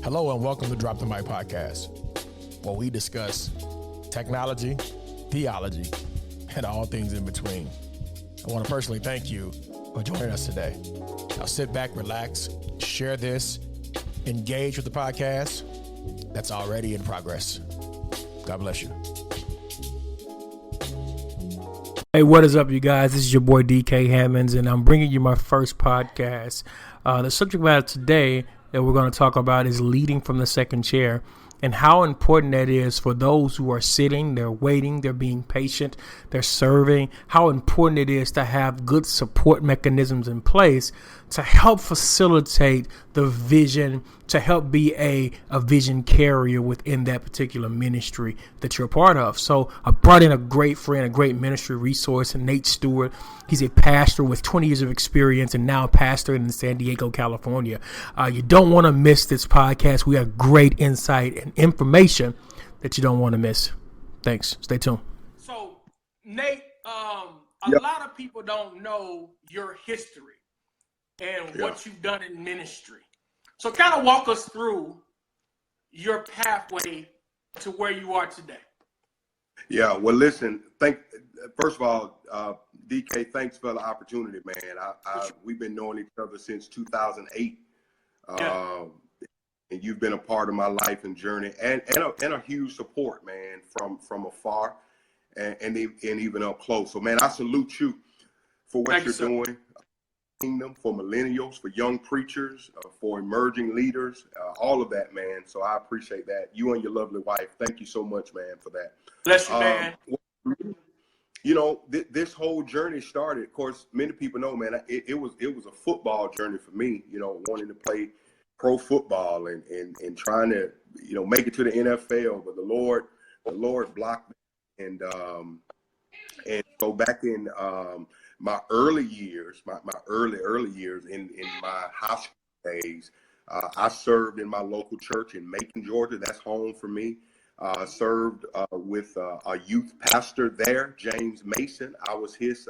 Hello and welcome to Drop the Mic Podcast, where we discuss technology, theology, and all things in between. I want to personally thank you for joining us today. Now sit back, relax, share this, engage with the podcast that's already in progress. God bless you. Hey, what is up, you guys? This is your boy D.K Hammonds, and I'm bringing you my first podcast. The subject matter today that we're going to talk about is leading from the second chair and how important that is for those who are sitting, they're waiting, they're being patient, they're serving, how important it is to have good support mechanisms in place to help facilitate the vision, to help be a vision carrier within that particular ministry that you're a part of. So I brought in a great friend, a great ministry resource, Nate Stewart. He's a pastor with 20 years of experience and now a pastor in San Diego, California. You don't want to miss this podcast. We have great insight and information that you don't want to miss. Thanks. Stay tuned. So, Nate, a lot of people don't know your history and what you've done in ministry. So kind of walk us through your pathway to where you are today. Yeah, well, listen, first of all, DK, thanks for the opportunity, man. We've been knowing each other since 2008. And you've been a part of my life and journey and a huge support, man, from afar and even up close. So, man, I salute you for what you're doing. Kingdom, for millennials, for young preachers, for emerging leaders, all of that, man. So I appreciate that. You and your lovely wife, thank you so much, man, for that. Bless you, man. You know, this whole journey started, of course, many people know, man, it was a football journey for me, you know, wanting to play pro football and trying to, you know, make it to the NFL, but the Lord blocked me. And so back in my early years, my early years in my high school days, I served in my local church in Macon, Georgia. That's home for me. Served with a youth pastor there, James Mason. I was his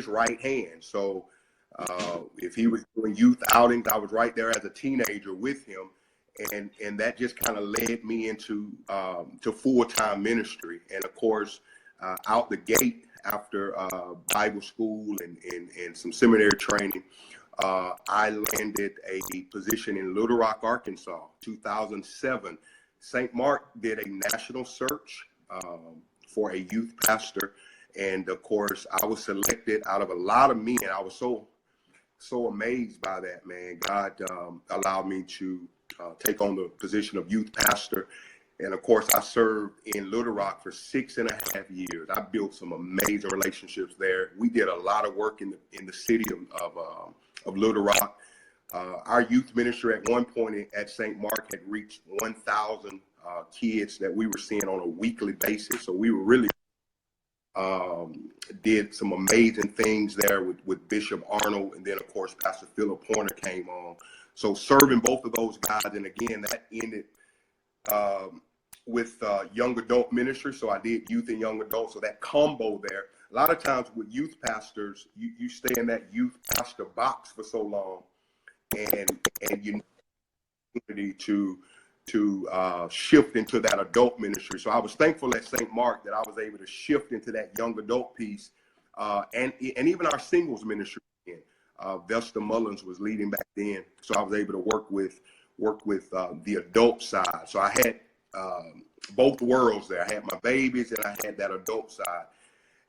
right hand. So if he was doing youth outings, I was right there as a teenager with him, and that just kind of led me into to full-time ministry. And of course, out the gate after Bible school and some seminary training, I landed a position in Little Rock, Arkansas, 2007. St. Mark did a national search for a youth pastor. And of course, I was selected out of a lot of men. I was so amazed by that, man. God allowed me to take on the position of youth pastor. And of course, I served in Little Rock for 6.5 years. I built some amazing relationships there. We did a lot of work in the city of Little Rock. Our youth ministry at one point at St. Mark had reached 1,000 kids that we were seeing on a weekly basis. So we were really did some amazing things there with Bishop Arnold. And then, of course, Pastor Philip Horner came on. So serving both of those guys. And again, that ended with young adult ministry. So I did youth and young adult. So that combo there, a lot of times with youth pastors, you stay in that youth pastor box for so long and you need opportunity to shift into that adult ministry. So I was thankful at St. Mark that I was able to shift into that young adult piece and even our singles ministry. Vesta Mullins was leading back then. So I was able to work with the adult side. So I had both worlds there. I had my babies and I had that adult side.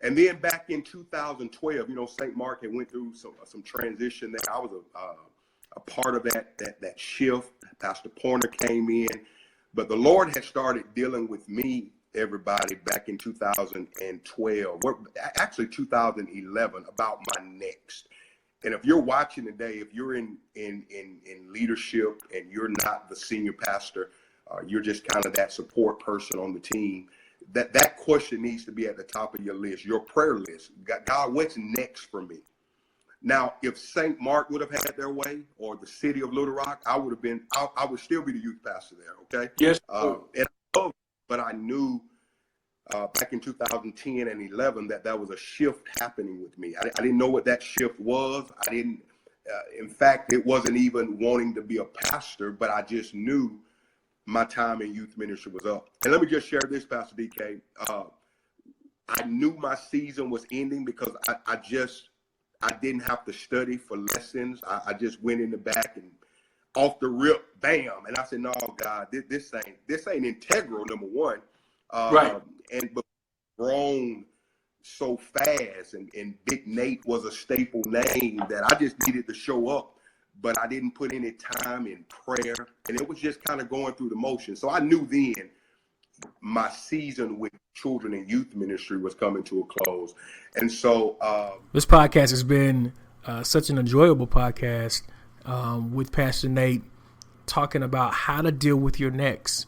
And then back in 2012, you know, St. Mark had went through some transition there. I was a part of that shift. Pastor Porter came in, but the Lord had started dealing with me, everybody, back in 2012, actually 2011, about my next. And if you're watching today, if you're in leadership and you're not the senior pastor, you're just kind of that support person on the team, that question needs to be at the top of your list, your prayer list. God, what's next for me? Now, if St. Mark would have had their way, or the city of Little Rock, I would still be the youth pastor there. Okay. Yes. But I knew back in 2010 and 11 that was a shift happening with me. I didn't know what that shift was. I didn't In fact, it wasn't even wanting to be a pastor, but I just knew my time in youth ministry was up. And let me just share this, Pastor DK. I knew my season was ending because I didn't have to study for lessons. I just went in the back and off the rip, bam. And I said, no, God, this ain't integral, number one. Right. But grown so fast, and Big Nate was a staple name that I just needed to show up, but I didn't put any time in prayer, and it was just kind of going through the motions. So I knew then my season with children and youth ministry was coming to a close. And so this podcast has been such an enjoyable podcast with Pastor Nate, talking about how to deal with your next.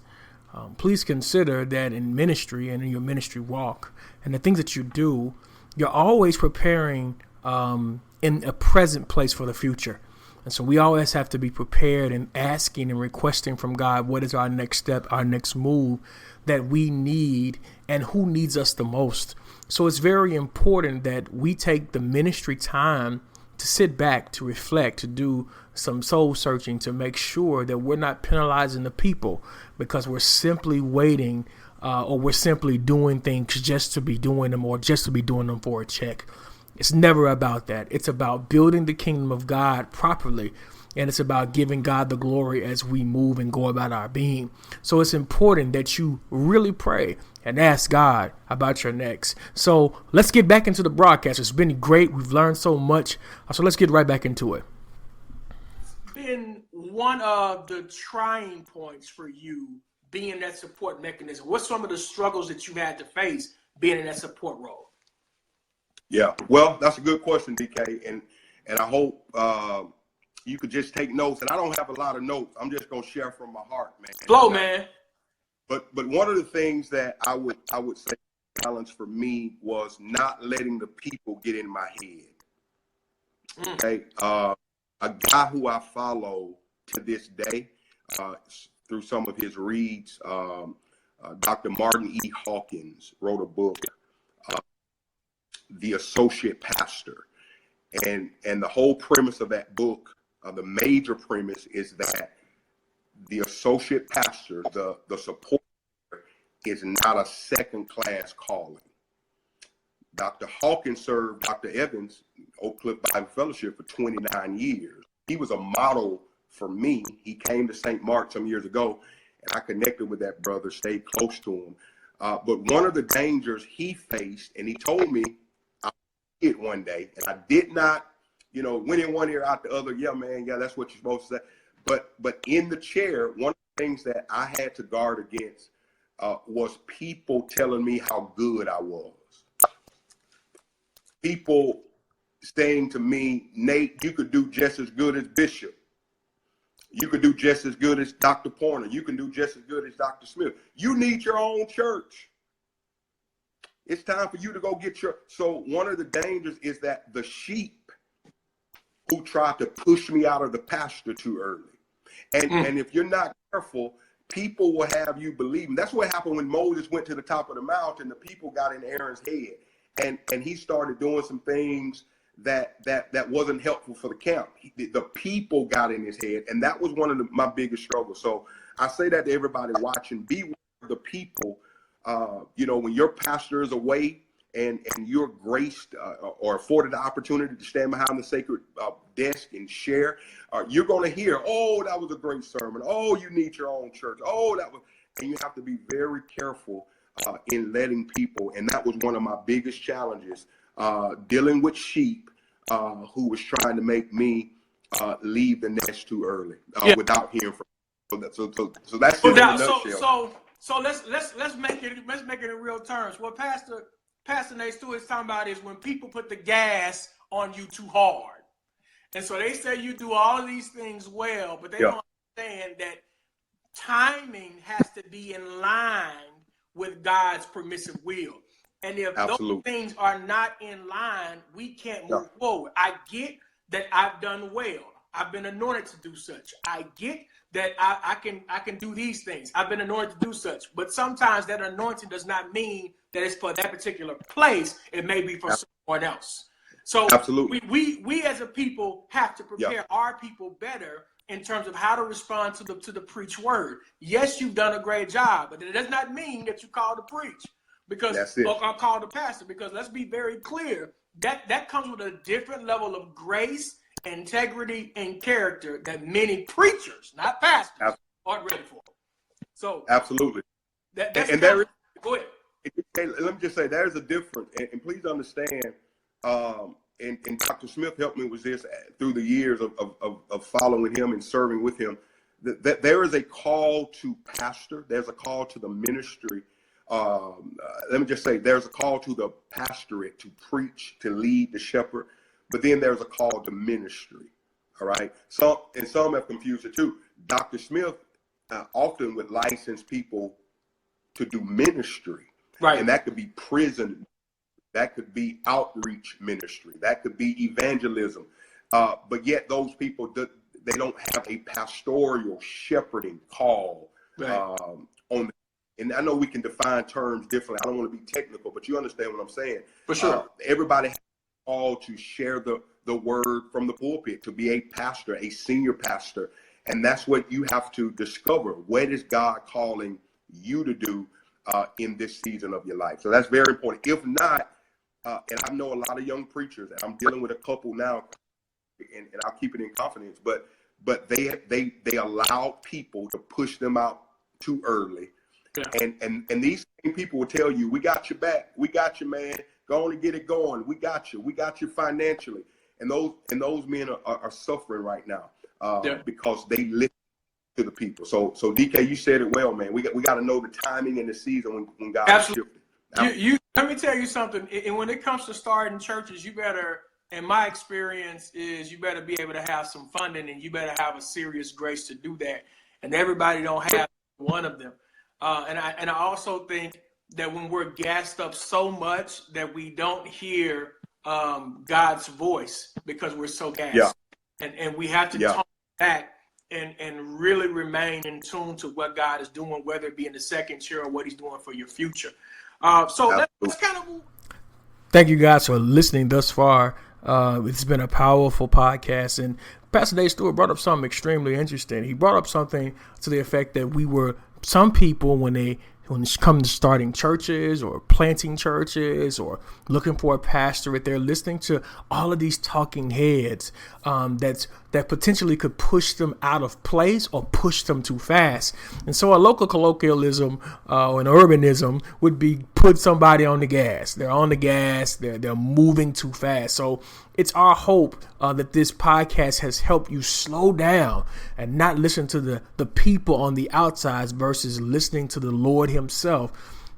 Please consider that in ministry and in your ministry walk and the things that you do, you're always preparing in a present place for the future. And so we always have to be prepared and asking and requesting from God, what is our next step, our next move that we need, and who needs us the most. So it's very important that we take the ministry time to sit back, to reflect, to do some soul searching, to make sure that we're not penalizing the people because we're simply waiting or we're simply doing things just to be doing them or just to be doing them for a check. It's never about that. It's about building the kingdom of God properly, and it's about giving God the glory as we move and go about our being. So it's important that you really pray and ask God about your next. So let's get back into the broadcast. It's been great. We've learned so much. So let's get right back into it. It's been one of the trying points for you being that support mechanism. What's some of the struggles that you had to face being in that support role? Yeah, well, that's a good question, DK, and I hope you could just take notes. And I don't have a lot of notes. I'm just gonna share from my heart, man. Flow, man. But one of the things that I would say challenge for me was not letting the people get in my head. Okay, a guy who I follow to this day through some of his reads, Dr. Martin E. Hawkins wrote a book, The Associate Pastor, and the whole premise of that book, the major premise, is that the associate pastor, the support, is not a second-class calling. Dr. Hawkins served Dr. Evans, Oak Cliff Bible Fellowship, for 29 years. He was a model for me. He came to St. Mark some years ago, and I connected with that brother, stayed close to him. But one of the dangers he faced, and he told me it one day, and I did not, went in one ear out the other. Yeah, man, yeah, that's what you're supposed to say. But in the chair, one of the things that I had to guard against was people telling me how good I was. People saying to me, Nate, you could do just as good as Bishop. You could do just as good as Dr. Porter. You can do just as good as Dr. Smith. You need your own church. It's time for you to go get your. So one of the dangers is that the sheep who try to push me out of the pasture too early. And if you're not careful, people will have you believing. That's what happened when Moses went to the top of the mountain. The people got in Aaron's head, and he started doing some things that wasn't helpful for the camp. The people got in his head, and that was one of my biggest struggles. So I say that to everybody watching: beware of the people. When your pastor is away and you're graced or afforded the opportunity to stand behind the sacred desk and share, you're going to hear, oh, that was a great sermon. Oh, you need your own church. Oh, and you have to be very careful in letting people. And that was one of my biggest challenges, dealing with sheep who was trying to make me leave the nest too early without hearing from them. So that's it in a nutshell. So let's make it in real terms. What Pastor Nate Stewart is talking about is when people put the gas on you too hard. And so they say you do all of these things well, but they don't understand that timing has to be in line with God's permissive will. And if those things are not in line, we can't move forward. I get that I've done well. I've been anointed to do such. I get that I can do these things. I've been anointed to do such. But sometimes that anointing does not mean that it's for that particular place. It may be for someone else. So absolutely, we as a people have to prepare our people better in terms of how to respond to the preach word. Yes, you've done a great job, but it does not mean that you called to preach or called to pastor. Because let's be very clear, that comes with a different level of grace, integrity, and character that many preachers, not pastors, aren't ready for. So absolutely, that's go ahead. Let me just say there's a difference, and please understand. And Dr. Smith helped me with this through the years of following him and serving with him. That there is a call to pastor. There's a call to the ministry. Let me just say there's a call to the pastorate to preach, to lead, to shepherd. But then there's a call to ministry. All right. Some have confused it too. Dr. Smith often would license people to do ministry. Right. And that could be prison. That could be outreach ministry. That could be evangelism. But yet those people, they don't have a pastoral shepherding call on. And I know we can define terms differently. I don't want to be technical, but you understand what I'm saying. For sure. Everybody has a call to share the word from the pulpit, to be a pastor, a senior pastor. And that's what you have to discover. What is God calling you to do in this season of your life? So that's very important. If not, and I know a lot of young preachers, and I'm dealing with a couple now, and I'll keep it in confidence, but they allow people to push them out too early. Yeah. And these same people will tell you, we got your back. We got you, man. Go on and get it going. We got you. We got you financially. And those men are suffering right now because they listen to the people. So DK, you said it well, man. We got to know the timing and the season when God is shifting. Let me tell you something. And when it comes to starting churches, you better, in my experience, is you better be able to have some funding, and you better have a serious grace to do that. And everybody don't have one of them. And I also think that when we're gassed up so much that we don't hear God's voice because we're so gassed, and we have to tone back and really remain in tune to what God is doing, whether it be in the second chair or what He's doing for your future. So that's kind of. Thank you guys for listening thus far. It's been a powerful podcast, and Pastor Dave Stewart brought up something extremely interesting. He brought up something to the effect that some people, when it comes to starting churches or planting churches or looking for a pastorate, they're listening to all of these talking heads that potentially could push them out of place or push them too fast. And so a local colloquialism or an urbanism would be put somebody on the gas. They're on the gas. They're moving too fast. So it's our hope that this podcast has helped you slow down and not listen to the people on the outsides versus listening to the Lord Himself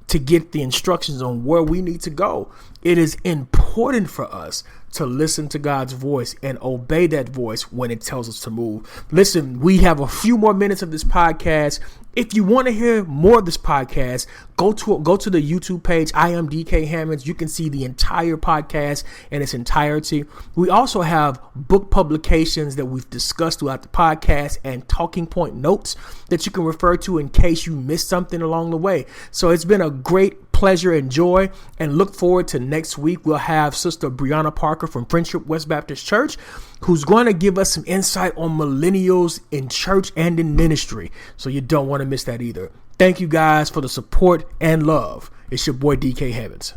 to get the instructions on where we need to go. It is important for us to listen to God's voice and obey that voice when it tells us to move. Listen, we have a few more minutes of this podcast. If you want to hear more of this podcast, go to the YouTube page. I am D.K Hammonds. You can see the entire podcast in its entirety. We also have book publications that we've discussed throughout the podcast and talking point notes that you can refer to in case you missed something along the way. So it's been a great pleasure and joy, and look forward to next week. We'll have Sister Brianna Parker from Friendship West Baptist Church, who's going to give us some insight on millennials in church and in ministry. So you don't want to miss that either. Thank you guys for the support and love. It's your boy D.K Hammonds.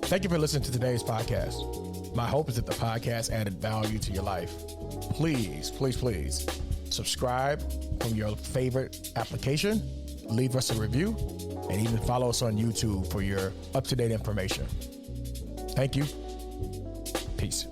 Thank you for listening to today's podcast. My hope is that the podcast added value to your life. Please, please, please subscribe from your favorite application, leave us a review, and even follow us on YouTube for your up-to-date information. Thank you. Peace.